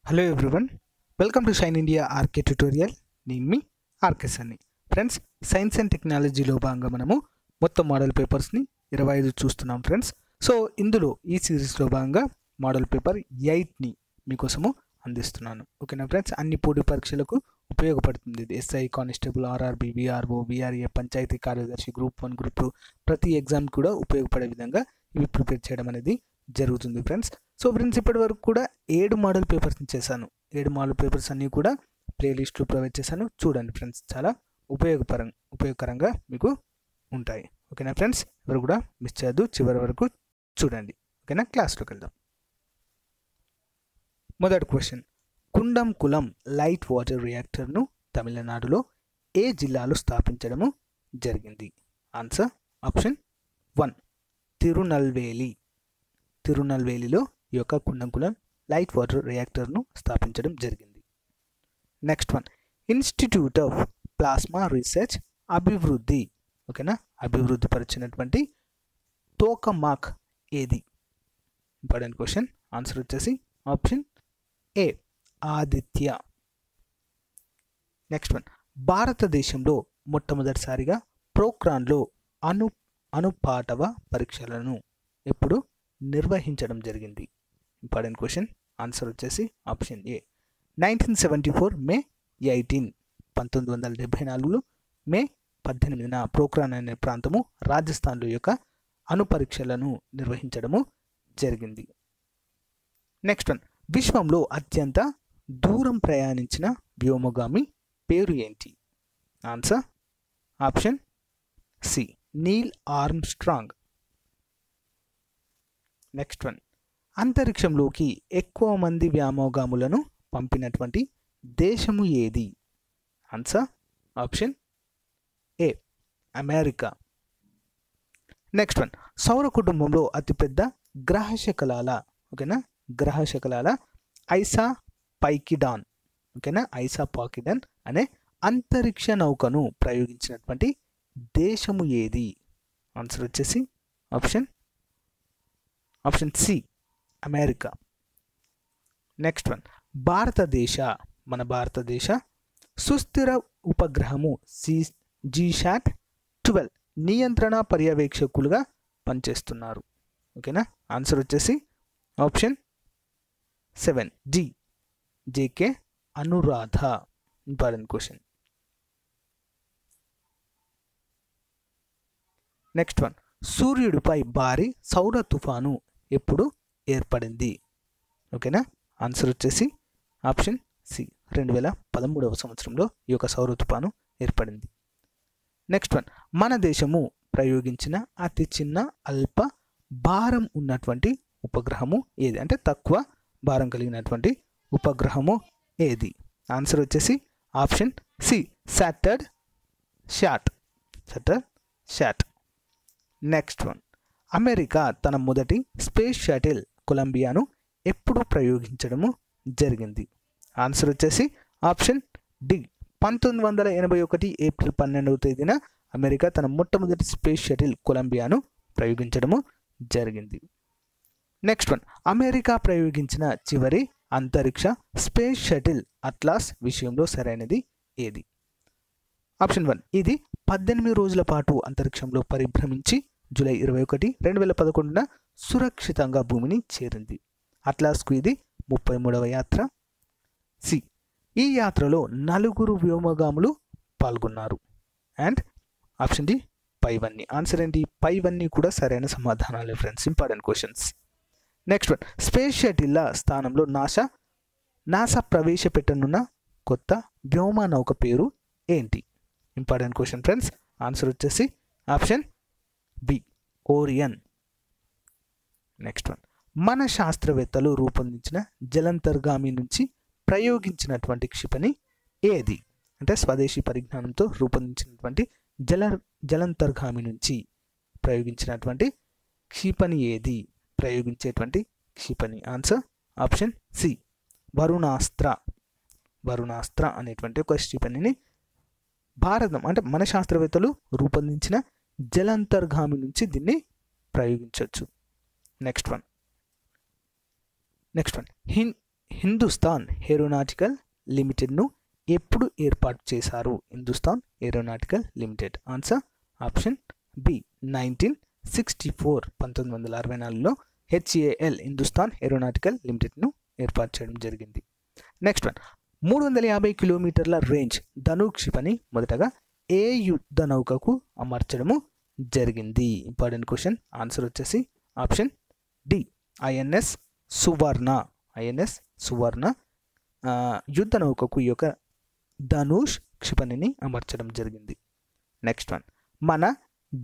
Hello everyone, welcome to Shine India RK Tutorial. నేను మీ RK Sunny. Friends, science and టెక్నాలజీలో భాగంగా మనము మొత్తం మోడల్ పేపర్స్ని 25 చూస్తున్నాం ఫ్రెండ్స్. సో ఇందులో ఈ సిరీస్లో భాగంగా మోడల్ పేపర్ 8ని మీకోసము అందిస్తున్నాను. ఓకేనా ఫ్రెండ్స్, అన్ని పోటీ పరీక్షలకు ఉపయోగపడుతుంది. SI, constable, RRB, VRO, VRA, panchayati కార్యదర్శి, గ్రూప్ 1, గ్రూప్ 2 ప్రతి ఎగ్జామ్ కూడా ఉపయోగపడే విధంగా ఇవి ప్రిపేర్ చేయడం అనేది జరుగుతుంది ఫ్రెండ్స్. సో ఫ్రెండ్స్, ఇప్పటి వరకు కూడా 7 మోడల్ పేపర్స్ని చేశాను. 7 మోడల్ పేపర్స్ అన్నీ కూడా ప్లేలిస్ట్లో ప్రొవైడ్ చేశాను. చూడండి ఫ్రెండ్స్, చాలా ఉపయోగకరంగా మీకు ఉంటాయి. ఓకేనా ఫ్రెండ్స్, ఎవరు కూడా మిస్ చేయొద్దు, చివరి వరకు చూడండి. ఓకేనా, క్లాస్లోకి వెళ్దాం. మొదటి క్వశ్చన్, కుండంకులం లైట్ వాటర్ రియాక్టర్ను తమిళనాడులో ఏ జిల్లాలో స్థాపించడము జరిగింది? Answer option 1 Tirunelveli. తిరునల్వేలిలో ఈ యొక్క కుండంకులం లైట్ వాటర్ రియాక్టర్ను స్థాపించడం జరిగింది. Next one, institute of plasma research అభివృద్ధి, ఓకేనా, అభివృద్ధి పరిచినటువంటి తోకమాక్ ఏది? Important question. ఆన్సర్ వచ్చేసి option A Aditya. Next one, భారతదేశంలో మొట్టమొదటిసారిగా ప్రోక్రాన్లో అనుపాటవ పరీక్షలను ఎప్పుడు నిర్వహించడం జరిగింది? Important question. ఆన్సర్ వచ్చేసి ఆప్షన్ ఏ 1974 మే 18. 1974లో మే 18న ప్రోక్రాన్ అనే ప్రాంతము రాజస్థాన్లో యొక్క అణుపరీక్షలను నిర్వహించడము జరిగింది. నెక్స్ట్ వన్, విశ్వంలో అత్యంత దూరం ప్రయాణించిన వ్యోమగామి పేరు ఏంటి? Answer option C Neil Armstrong. Next one, అంతరిక్షంలోకి ఎక్కువ మంది వ్యోమగాములను పంపినటువంటి దేశము ఏది? Answer option A America. Next one, సౌర కుటుంబంలో అతిపెద్ద గ్రహశకలాల, ఓకేనా, గ్రహశకలాల ఐసా పైకిడాన్, ఓకేనా, ఐసా పాకిడాన్ అనే అంతరిక్ష నౌకను ప్రయోగించినటువంటి దేశము ఏది? ఆన్సర్ వచ్చేసి option C America. Next one, మన భారతదేశ సుస్థిర ఉపగ్రహము జీశాట్ 12 నియంత్రణ పర్యవేక్షకులుగా పనిచేస్తున్నారు. ఓకేనా, ఆన్సర్ వచ్చేసి option 7 D JK Anuradha. Important question. Next one, సూర్యుడిపై భారీ సౌర తుఫాను ఎప్పుడు ఏర్పడింది? ఓకేనా, ఆన్సర్ వచ్చేసి ఆప్షన్ సి 2013వ సంవత్సరంలో ఈ యొక్క సౌర తుఫాను ఏర్పడింది. నెక్స్ట్ వన్, మన దేశము ప్రయోగించిన అతి చిన్న అల్ప భారం ఉన్నటువంటి ఉపగ్రహము ఏది? అంటే తక్కువ భారం కలిగినటువంటి ఉపగ్రహము ఏది? ఆన్సర్ వచ్చేసి option C Saturn shot. Next one, America తన మొదటి స్పేస్ షటిల్ కొలంబియాను ఎప్పుడు ప్రయోగించడము జరిగింది? ఆన్సర్ వచ్చేసి ఆప్షన్ డి 1981 ఏప్రిల్ 12వ తేదీన అమెరికా తన మొట్టమొదటి స్పేస్ షటిల్ కొలంబియాను ప్రయోగించడము జరిగింది. నెక్స్ట్ వన్, అమెరికా ప్రయోగించిన చివరి అంతరిక్ష స్పేస్ షటిల్ అట్లాస్ విషయంలో సరైనది ఏది? ఆప్షన్ 1 ఇది 18 రోజుల పాటు అంతరిక్షంలో పరిభ్రమించి జూలై 21, 2011న సురక్షితంగా భూమిని చేరింది. అట్లాస్కు ఇది 33వ యాత్ర. సి ఈ యాత్రలో 4 వ్యోమగాములు పాల్గొన్నారు. అండ్ ఆప్షన్ డి పైవన్నీ. ఆన్సర్ ఏంటి? పైవన్నీ కూడా సరైన సమాధానాలే friends. Important questions. Next one, space షటిల్ల స్థానంలో నాసా ప్రవేశపెట్టనున్న కొత్త వ్యోమ నౌక పేరు ఏంటి? Important question friends. ఆన్సర్ వచ్చేసి option B Orion. Next one, మన శాస్త్రవేత్తలు రూపొందించిన జలంతర్గామి నుంచి ప్రయోగించినటువంటి క్షిపణి ఏది? అంటే స్వదేశీ పరిజ్ఞానంతో రూపొందించినటువంటి జలంతర్గామి నుంచి ప్రయోగించినటువంటి క్షిపణి ఏది? ప్రయోగించేటువంటి క్షిపణి ఆన్సర్ ఆప్షన్ సి వరుణాస్త్ర అనేటువంటి ఒక క్షిపణిని భారతం అంటే మన శాస్త్రవేత్తలు రూపొందించిన జలంతర్గామి నుంచి దీన్ని ప్రయోగించవచ్చు. నెక్స్ట్ వన్, హిందుస్థాన్ ఏరోనాటికల్ లిమిటెడ్ను ఎప్పుడు ఏర్పాటు చేశారు? Hindustan Aeronautical Limited. Answer option B 1964. 1964లో HAL హిందుస్థాన్ ఏరోనాటికల్ లిమిటెడ్ను ఏర్పాటు చేయడం జరిగింది. నెక్స్ట్ వన్, 350 కిలోమీటర్ల రేంజ్ ధను క్షిపణి మొదటగా ఏ యుద్ధ నౌకకు అమర్చడము జరిగింది? Important question. ఆన్సర్ వచ్చేసి option D INS Suvarna. INS Suvarna యుద్ధ నౌకకు ఈ యొక్క ధనుష్ క్షిపణిని అమర్చడం జరిగింది. నెక్స్ట్ వన్, మన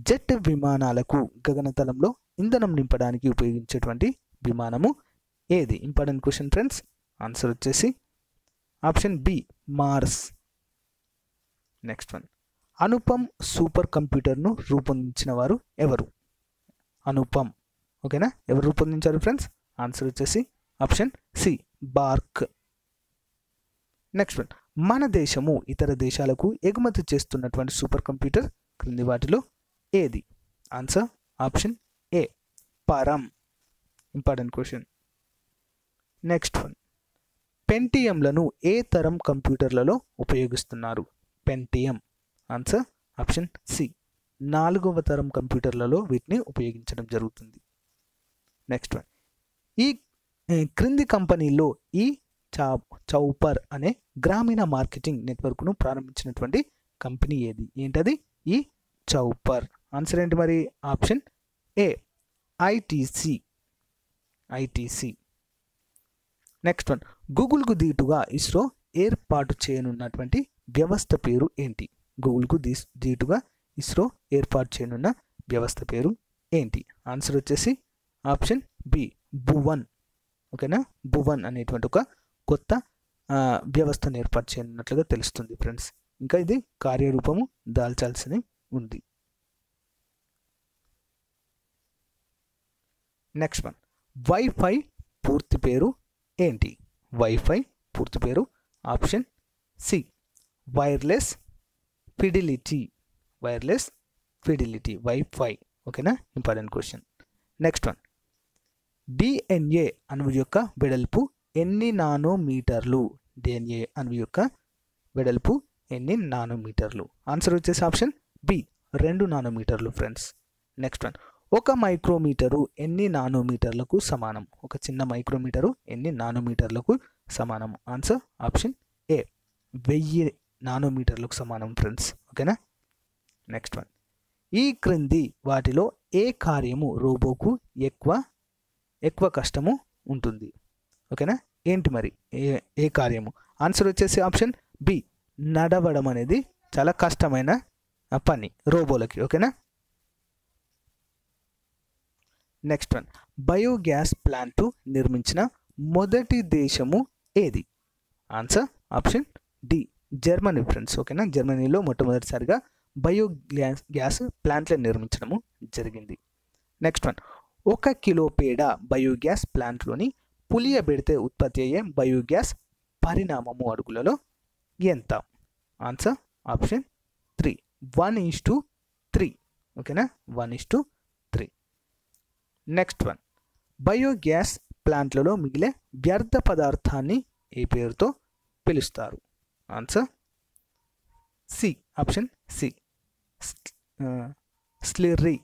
జెట్ విమానాలకు గగనతలంలో ఇంధనం నింపడానికి ఉపయోగించేటువంటి విమానము ఏది? Important question friends. ఆన్సర్ వచ్చేసి option B Mars. Next one, Anupam super కంప్యూటర్ను రూపొందించిన వారు ఎవరు? అనుపమ్. ఓకేనా? ఎవరు రూపొందించారు ఫ్రెండ్స్? ఆన్సర్ వచ్చేసి option C BARC. Next one, మన దేశము ఇతర దేశాలకు ఎగుమతి చేస్తున్నటువంటి సూపర్ కంప్యూటర్ క్రింది వాటిలో ఏది? ఆన్సర్ ఆప్షన్ ఏ పరం. Important question. నెక్స్ట్ వన్, పెంటియంలను ఏ తరం కంప్యూటర్లలో ఉపయోగిస్తున్నారు? పెంటియం. ఆన్సర్ ఆప్షన్ సి 4వ తరం కంప్యూటర్లలో వీటిని ఉపయోగించడం జరుగుతుంది. నెక్స్ట్ వన్, ఈ క్రింది కంపెనీలో ఈ చౌపర్ అనే గ్రామీణ మార్కెటింగ్ నెట్వర్క్ను ప్రారంభించినటువంటి కంపెనీ ఏది? ఏంటది? ఈ చౌపర్. ఆన్సర్ ఏంటి మరి? Option A ITC. Next one, గూగుల్కు దీటుగా ఇస్రో ఏర్పాటు చేయనున్నటువంటి వ్యవస్థ పేరు ఏంటి? గూగుల్కు దీటుగా ఇస్రో ఏర్పాటు చేయనున్న వ్యవస్థ పేరు ఏంటి? ఆన్సర్ వచ్చేసి ఆప్షన్ బి భువన్. ఓకేనా? భువన్ అనేటువంటి ఒక కొత్త వ్యవస్థను ఏర్పాటు చేయనున్నట్లుగా తెలుస్తుంది ఫ్రెండ్స్. ఇంకా ఇది కార్యరూపము దాల్చాల్సి ఉంది. నెక్స్ట్ వన్, వైఫై పూర్తి పేరు ఏంటి? వైఫై పూర్తి పేరు option C wireless fidelity. Wifi. ఓకేనా? Important question. Next one, DNA అణువు యొక్క వెడల్పు ఎన్ని నానోమీటర్లు? DNA అణువు యొక్క వెడల్పు ఎన్ని నానోమీటర్లు? ఆన్సర్ వచ్చేసి ఆప్షన్ బి 2 నానోమీటర్లు ఫ్రెండ్స్. నెక్స్ట్ వన్, ఒక మైక్రోమీటరు ఎన్ని నానోమీటర్లకు సమానం? ఒక చిన్న మైక్రోమీటరు ఎన్ని నానోమీటర్లకు సమానం? ఆన్సర్ ఆప్షన్ ఏ 1000 నానోమీటర్లకు సమానం ఫ్రెండ్స్. ఓకేనా? నెక్స్ట్ వన్, ఈ క్రింది వాటిలో ఏ కార్యము రోబోకు ఎక్కువ కష్టము ఉంటుంది? ఓకేనా? ఏంటి మరి ఏ కార్యము? ఆన్సర్ వచ్చేసి ఆప్షన్ బి నడవడం అనేది చాలా కష్టమైన పని రోబోలకి. ఓకేనా? నెక్స్ట్ వన్, బయోగ్యాస్ ప్లాంట్ నిర్మించిన మొదటి దేశము ఏది? Answer option D Germany friends. ఓకేనా? జర్మనీలో మొట్టమొదటిసారిగా బయోగ్యాస్ ప్లాంట్లను నిర్మించడము జరిగింది. నెక్స్ట్ వన్, 1 కిలో పేడ బయోగ్యాస్ ప్లాంట్లోని పులియబెడితే ఉత్పత్తి అయ్యే బయోగ్యాస్ పరిణామము అడుగులలో ఎంత? Answer option 3 1:3. ఓకేనా? 1:3. నెక్స్ట్ వన్, బయోగ్యాస్ ప్లాంట్లలో మిగిలే వ్యర్థ పదార్థాన్ని ఏ పేరుతో పిలుస్తారు? Answer C option C slurry.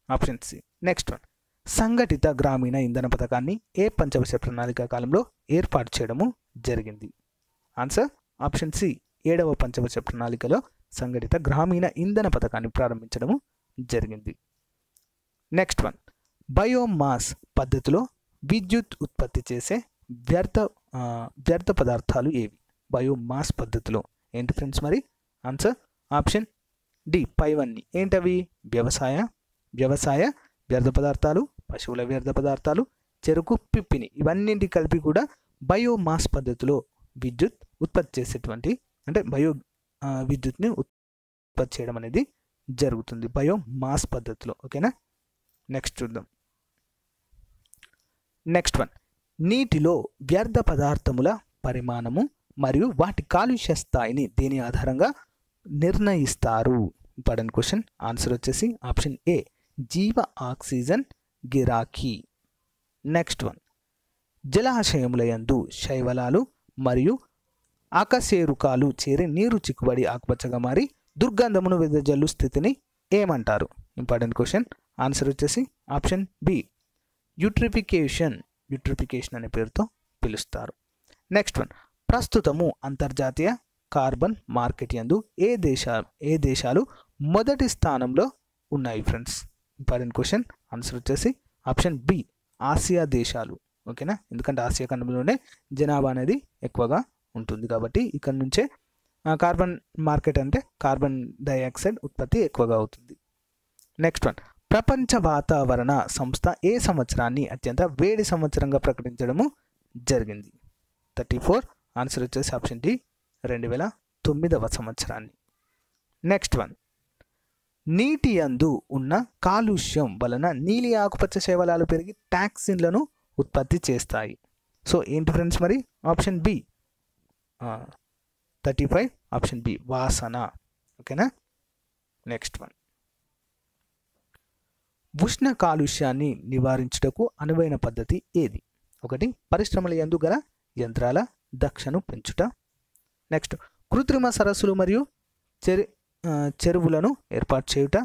Option C. Next one, సంఘటిత గ్రామీణ ఇంధన పథకాన్ని ఏ పంచవర్ష ప్రణాళిక కాలంలో ఏర్పాటు చేయడము జరిగింది? ఆన్సర్ ఆప్షన్ సి 7వ పంచవర్ష ప్రణాళికలో సంఘటిత గ్రామీణ ఇంధన పథకాన్ని ప్రారంభించడము జరిగింది. నెక్స్ట్ వన్, బయోమాస్ పద్ధతిలో విద్యుత్ ఉత్పత్తి చేసే వ్యర్థ పదార్థాలు ఏవి? బయోమాస్ పద్ధతిలో ఏంటి ఫ్రెండ్స్ మరి? ఆన్సర్ ఆప్షన్ డి పైవన్నీ. ఏంటవి? వ్యవసాయ వ్యర్థ పదార్థాలు, పశువుల వ్యర్థ పదార్థాలు, చెరుకు పిప్పిని, ఇవన్నింటి కలిపి కూడా బయోమాస్ పద్ధతిలో విద్యుత్ ఉత్పత్తి చేసేటువంటి అంటే విద్యుత్ని ఉత్పత్తి చేయడం అనేది జరుగుతుంది బయోమాస్ పద్ధతిలో. ఓకేనా? నెక్స్ట్ చూద్దాం. నెక్స్ట్ వన్, నీటిలో వ్యర్థ పదార్థముల పరిమాణము మరియు వాటి కాలుష్య స్థాయిని దేని ఆధారంగా నిర్ణయిస్తారు? Important question. ఆన్సర్ వచ్చేసి ఆప్షన్ ఏ జీవ ఆక్సిజన్ గిరాకీ. నెక్స్ట్ వన్, జలాశయములయందు శైవలాలు మరియు ఆకశేరుకాలు చేరి నీరు చిక్కుబడి ఆకుపచ్చగా మారి దుర్గంధమును వెదజల్లు స్థితిని ఏమంటారు? Important question. ఆన్సర్ వచ్చేసి ఆప్షన్ బి, యూట్రిఫికేషన్. యూట్రిఫికేషన్ అనే పేరుతో పిలుస్తారు. నెక్స్ట్ వన్, ప్రస్తుతము అంతర్జాతీయ కార్బన్ మార్కెట్ యందు ఏ దేశాలు మొదటి స్థానంలో ఉన్నాయి ఫ్రెండ్స్? Important question. ఆన్సర్ వచ్చేసి ఆప్షన్ బి, ఆసియా దేశాలు. ఓకేనా, ఎందుకంటే ఆసియా ఖండంలోనే జనాభా అనేది ఎక్కువగా ఉంటుంది కాబట్టి ఇక్కడ నుంచే కార్బన్ మార్కెట్ అంటే కార్బన్ డైఆక్సైడ్ ఉత్పత్తి ఎక్కువగా అవుతుంది. నెక్స్ట్ వన్, ప్రపంచ వాతావరణ సంస్థ ఏ సంవత్సరాన్ని అత్యంత వేడి సంవత్సరంగా ప్రకటించడము జరిగింది? 34. ఆన్సర్ వచ్చేసి ఆప్షన్ డి, 2009వ సంవత్సరాన్ని. నెక్స్ట్ వన్, నీటి యందు ఉన్న కాలుష్యం వలన నీలి ఆకుపచ్చ శైవలాలు పెరిగి టాక్సిన్లను ఉత్పత్తి చేస్తాయి. సో ఏంటి ఫ్రెండ్స్ మరి? ఆప్షన్ బి 35, ఆప్షన్ బి వాసన. ఓకేనా. నెక్స్ట్ వన్, ఉష్ణ కాలుష్యాన్ని నివారించుటకు అనువైన పద్ధతి ఏది? 1. పరిశ్రమల యందు గల యంత్రాల దక్షను పెంచుట. నెక్స్ట్, కృత్రిమ సరస్సులు మరియు చెరువులను ఏర్పాటు చేయుట.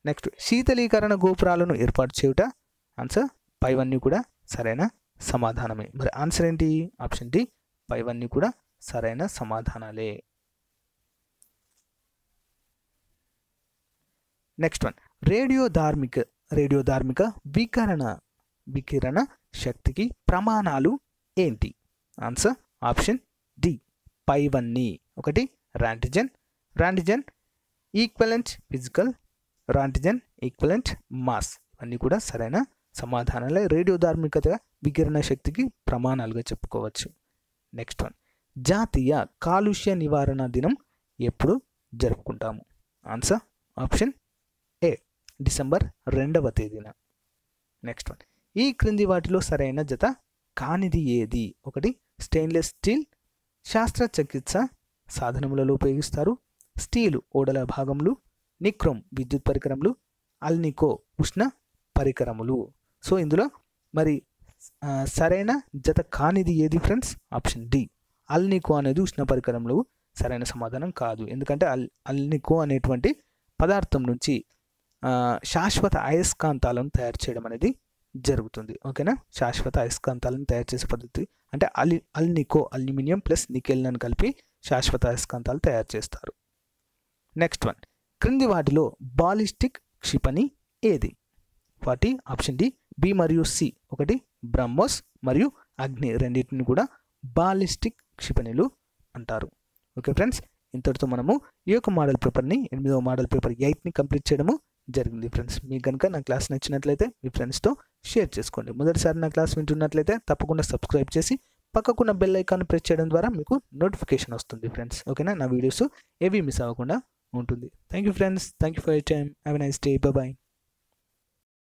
నెక్స్ట్, శీతలీకరణ గోపురాలను ఏర్పాటు చేయుట. ఆన్సర్ పైవన్నీ కూడా సరైన సమాధానమే. మరి ఆన్సర్ ఏంటి? ఆప్షన్ డి, పైవన్నీ కూడా సరైన సమాధానాలే. నెక్స్ట్ వన్, రేడియోధార్మిక వికిరణ శక్తికి ప్రమాణాలు ఏంటి? ఆన్సర్ ఆప్షన్ డి, పైవన్నీ. 1. రాంటిజన్ ఈక్వలెంట్ ఫిజికల్, రాంటిజన్ ఈక్వలెంట్ మాస్. ఇవన్నీ కూడా సరైన సమాధానాలే. రేడియోధార్మికత వికిరణ శక్తికి ప్రమాణాలుగా చెప్పుకోవచ్చు. నెక్స్ట్ వన్, జాతీయ కాలుష్య నివారణ దినం ఎప్పుడు జరుపుకుంటాము? ఆన్సర్ ఆప్షన్ ఏ, డిసెంబర్ 2వ తేదీన. నెక్స్ట్ వన్, ఈ క్రింది వాటిలో సరైన జత కానిది ఏది? 1. స్టెయిన్లెస్ స్టీల్ శాస్త్రచికిత్స సాధనములలో ఉపయోగిస్తారు. స్టీలు ఓడల భాగములు. నిక్రోమ్ విద్యుత్ పరికరములు. అల్నికో ఉష్ణ పరికరములు. సో ఇందులో మరి సరైన జత కానిది ఏది ఫ్రెండ్స్? ఆప్షన్ డి, అల్నికో అనేది ఉష్ణ పరికరములు సరైన సమాధానం కాదు. ఎందుకంటే అల్నికో అనేటువంటి పదార్థం నుంచి శాశ్వత అయస్కాంతాలను తయారు చేయడం అనేది జరుగుతుంది. ఓకేనా, శాశ్వత అయస్కాంతాలను తయారు చేసే పద్ధతి అంటే అల్నికో అల్యూమినియం ప్లస్ నికెల్లను కలిపి శాశ్వత అయస్కాంతాలు తయారు చేస్తారు. నెక్స్ట్ వన్, క్రింది వాటిలో బాలిస్టిక్ క్షిపణి ఏది? వాటి ఆప్షన్ డి, బి మరియు సి. 1. బ్రహ్మోస్ మరియు అగ్ని రెండింటిని కూడా బాలిస్టిక్ క్షిపణిలు అంటారు. ఓకే ఫ్రెండ్స్, ఇంతటితో మనము ఈ యొక్క మోడల్ పేపర్ని 8వ మోడల్ పేపర్ 8ని కంప్లీట్ చేయడము జరిగింది ఫ్రెండ్స్. మీకు కనుక నా క్లాస్ నచ్చినట్లయితే మీ ఫ్రెండ్స్తో షేర్ చేసుకోండి. మొదటిసారి నా క్లాస్ వింటున్నట్లయితే తప్పకుండా సబ్స్క్రైబ్ చేసి పక్కకున్న బెల్ ఐకాన్ ప్రెస్ చేయడం ద్వారా మీకు నోటిఫికేషన్ వస్తుంది ఫ్రెండ్స్. ఓకేనా, నా వీడియోస్ ఏవి మిస్ అవ్వకుండా ఉంటుంది. Thank you friends, thank you for your time. Have a nice day. By.